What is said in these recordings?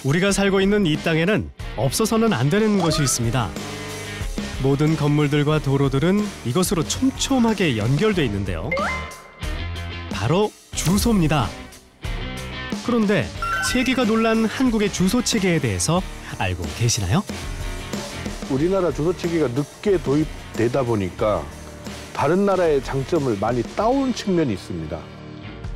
우리가 살고 있는 이 땅에는 없어서는 안 되는 것이 있습니다. 모든 건물들과 도로들은 이것으로 촘촘하게 연결돼 있는데요. 바로 주소입니다. 그런데 세계가 놀란 한국의 주소 체계에 대해서 알고 계시나요? 우리나라 주소 체계가 늦게 도입되다 보니까 다른 나라의 장점을 많이 따온 측면이 있습니다.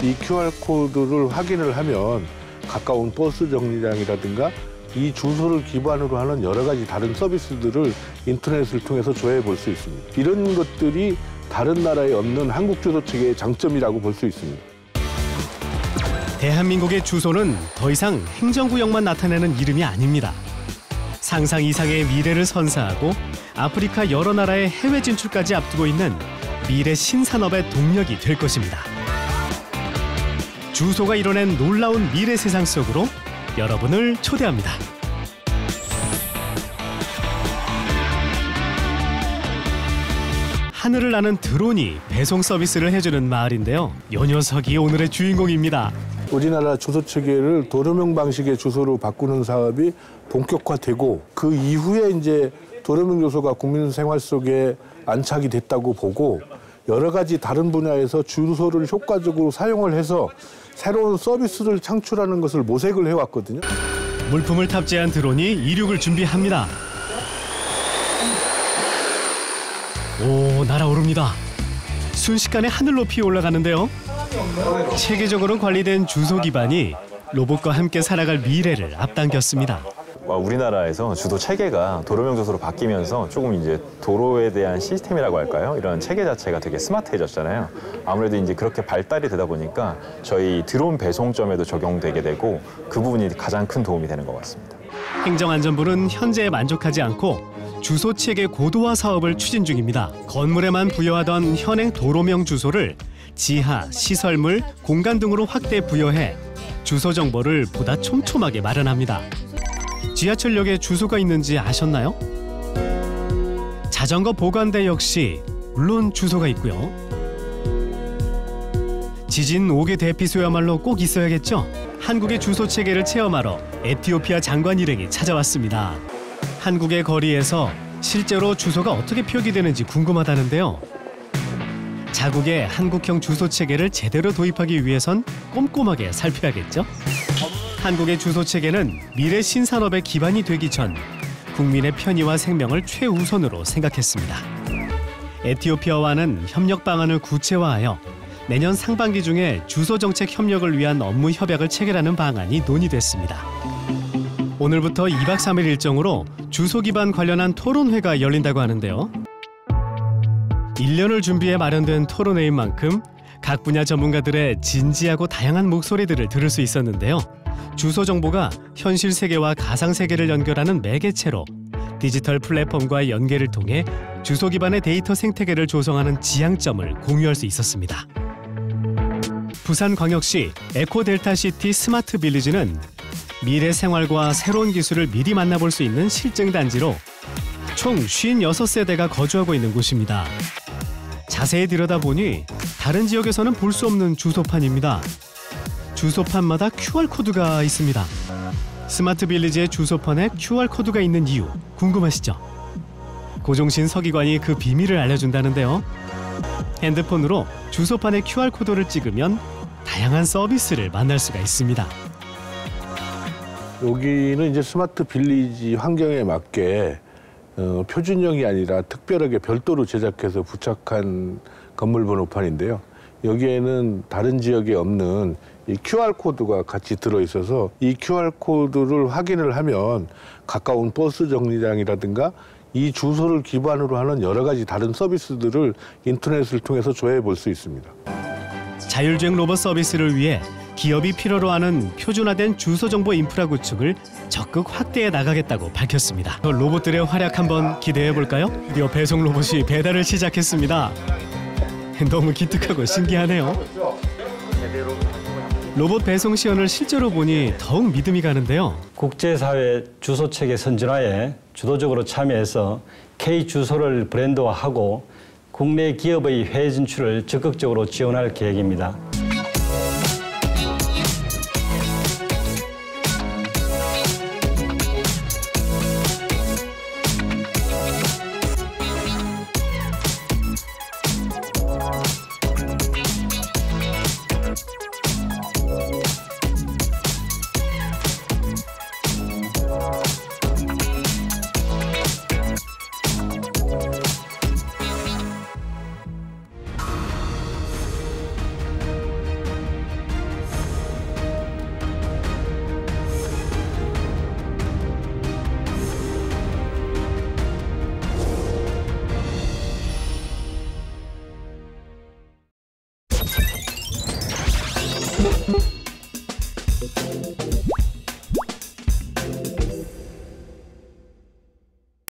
이 QR코드를 확인을 하면 가까운 버스 정류장이라든가 이 주소를 기반으로 하는 여러 가지 다른 서비스들을 인터넷을 통해서 조회해 볼 수 있습니다. 이런 것들이 다른 나라에 없는 한국 주소 체계의 장점이라고 볼 수 있습니다. 대한민국의 주소는 더 이상 행정구역만 나타내는 이름이 아닙니다. 상상 이상의 미래를 선사하고 아프리카 여러 나라의 해외 진출까지 앞두고 있는 미래 신산업의 동력이 될 것입니다. 주소가 이뤄낸 놀라운 미래 세상 속으로 여러분을 초대합니다. 하늘을 나는 드론이 배송 서비스를 해주는 마을인데요. 이 녀석이 오늘의 주인공입니다. 우리나라 주소 체계를 도로명 방식의 주소로 바꾸는 사업이 본격화되고 그 이후에 이제 도로명 주소가 국민 생활 속에 안착이 됐다고 보고 여러 가지 다른 분야에서 주소를 효과적으로 사용을 해서 새로운 서비스를 창출하는 것을 모색을 해왔거든요. 물품을 탑재한 드론이 이륙을 준비합니다. 오, 날아오릅니다. 순식간에 하늘 높이 올라가는데요. 체계적으로 관리된 주소 기반이 로봇과 함께 살아갈 미래를 앞당겼습니다. 우리나라에서 주소 체계가 도로명 주소로 바뀌면서 조금 이제 도로에 대한 시스템이라고 할까요? 이런 체계 자체가 되게 스마트해졌잖아요. 아무래도 이제 그렇게 발달이 되다 보니까 저희 드론 배송점에도 적용되게 되고 그 부분이 가장 큰 도움이 되는 것 같습니다. 행정안전부는 현재에 만족하지 않고 주소 체계 고도화 사업을 추진 중입니다. 건물에만 부여하던 현행 도로명 주소를 지하, 시설물, 공간 등으로 확대 부여해 주소 정보를 보다 촘촘하게 마련합니다. 지하철역에 주소가 있는지 아셨나요? 자전거 보관대 역시 물론 주소가 있고요. 지진 5개 대피소야말로 꼭 있어야겠죠? 한국의 주소 체계를 체험하러 에티오피아 장관 일행이 찾아왔습니다. 한국의 거리에서 실제로 주소가 어떻게 표기되는지 궁금하다는데요. 자국의 한국형 주소 체계를 제대로 도입하기 위해선 꼼꼼하게 살펴야겠죠? 한국의 주소 체계는 미래 신산업의 기반이 되기 전 국민의 편의와 생명을 최우선으로 생각했습니다. 에티오피아와는 협력 방안을 구체화하여 내년 상반기 중에 주소 정책 협력을 위한 업무 협약을 체결하는 방안이 논의됐습니다. 오늘부터 2박 3일 일정으로 주소 기반 관련한 토론회가 열린다고 하는데요. 1년을 준비해 마련된 토론회인 만큼 각 분야 전문가들의 진지하고 다양한 목소리들을 들을 수 있었는데요. 주소 정보가 현실 세계와 가상 세계를 연결하는 매개체로 디지털 플랫폼과 연계를 통해 주소 기반의 데이터 생태계를 조성하는 지향점을 공유할 수 있었습니다. 부산광역시 에코델타시티 스마트 빌리지는 미래 생활과 새로운 기술을 미리 만나볼 수 있는 실증 단지로 총 56세대가 거주하고 있는 곳입니다. 자세히 들여다보니 다른 지역에서는 볼 수 없는 주소판입니다. 주소판마다 QR코드가 있습니다. 스마트 빌리지의 주소판에 QR코드가 있는 이유 궁금하시죠? 고종신 서기관이 그 비밀을 알려준다는데요. 핸드폰으로 주소판에 QR코드를 찍으면 다양한 서비스를 만날 수가 있습니다. 여기는 이제 스마트 빌리지 환경에 맞게 표준형이 아니라 특별하게 별도로 제작해서 부착한 건물 번호판인데요. 여기에는 다른 지역에 없는 이 QR코드가 같이 들어있어서 이 QR코드를 확인을 하면 가까운 버스 정류장이라든가 이 주소를 기반으로 하는 여러 가지 다른 서비스들을 인터넷을 통해서 조회해 볼 수 있습니다. 자율주행 로봇 서비스를 위해 기업이 필요로 하는 표준화된 주소 정보 인프라 구축을 적극 확대해 나가겠다고 밝혔습니다. 로봇들의 활약 한번 기대해 볼까요? 드디어 배송 로봇이 배달을 시작했습니다. 너무 기특하고 신기하네요. 로봇 배송 시연을 실제로 보니 더욱 믿음이 가는데요. 국제사회 주소체계 선진화에 주도적으로 참여해서 K주소를 브랜드화하고 국내 기업의 해외 진출을 적극적으로 지원할 계획입니다.